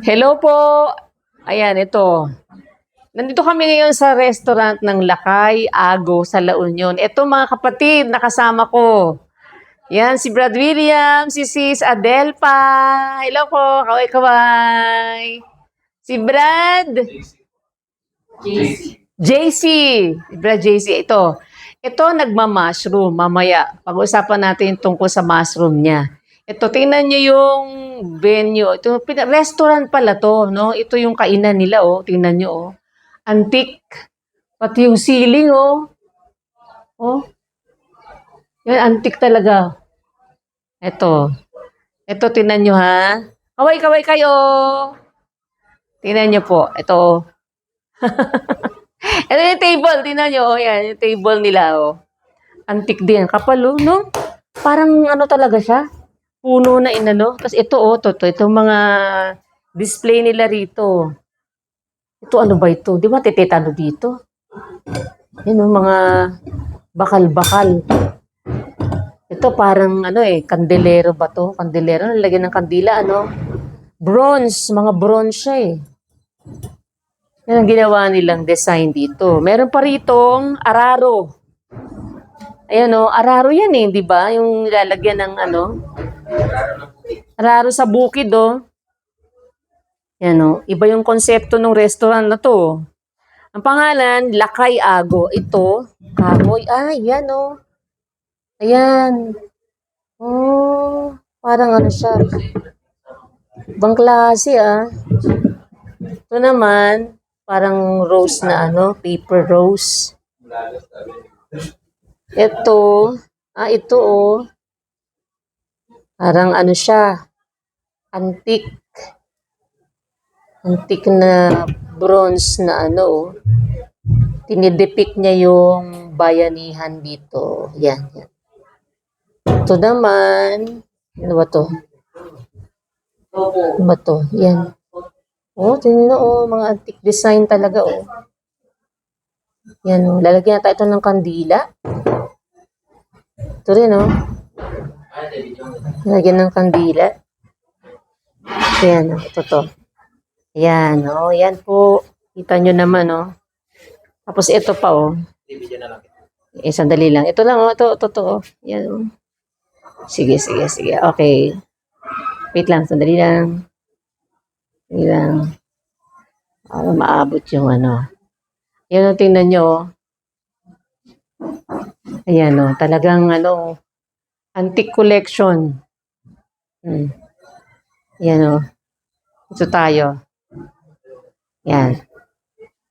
Hello po. Ayan, ito. Nandito kami ngayon sa restaurant ng Lakay Ago sa La Union. Ito mga kapatid, nakasama ko. Yan, si Brad William, si Sis Adelpa. Hello po, kaway-kaway. Si Brad. JC. Brad JC, ito. Ito, nagma-mushroom. Mamaya, pag-usapan natin tungkol sa mushroom niya. Ito, tingnan niyo yung venue. Ito, restaurant pala to, no? Ito yung kainan nila, oh. Tingnan niyo, oh. Antique. Pati yung ceiling, oh. Oh, yan, antique talaga. Ito. Ito, tingnan niyo, ha? Kaway-kaway kayo. Tingnan niyo po. Ito. Ito yung table. Tingnan niyo, oh. Yan, yung table nila, oh. Antique din. Kapal, oh, no? Parang ano talaga siya? Puno na inano. Tapos ito, oh, ito mga display nila rito. Ito, ano ba ito? Di ba titetano dito? Yan, oh, mga bakal-bakal. Ito parang ano kandelero ba to? Kandelero, nalagyan ng kandila, ano? Bronze, mga bronze siya eh. Yan ang ginawa nilang design dito. Meron pa ritong araro. Ayan o, araro yan eh, di ba? Yung nilalagyan ng ano? Araro sa bukid oh. Yan o, iba yung konsepto ng restaurant na to. Ang pangalan, Lakay Ago. Ito, kahoy. Yan o. Ayan. Oh, parang ano siya. Ibang klase ah. Ito naman, parang rose na ano, paper rose. Ito, ito oh. Parang ano siya, antique. Antique na bronze na ano oh. Tinidepict niya yung bayanihan dito. Yan, yan. Ito naman, ano ba to? Ano ba to? Yan. Oh, tingnan oh, mga antique design talaga oh. Yan oh, lalagyan natin ito ng kandila. Ito rin oh. Lalagyan ng kandila. Yan oh, ito to. Yan oh, yan po. Kita nyo naman oh. Tapos ito pa oh. Sandali lang. Ito lang oh, ito oh. Yan oh. Sige. Okay. Wait lang, sandali lang. Sandali lang. Para maabot yung ano. Yan o, tingnan nyo. Ayan o, talagang ano, antique collection. Yan o. Ito tayo. Yan.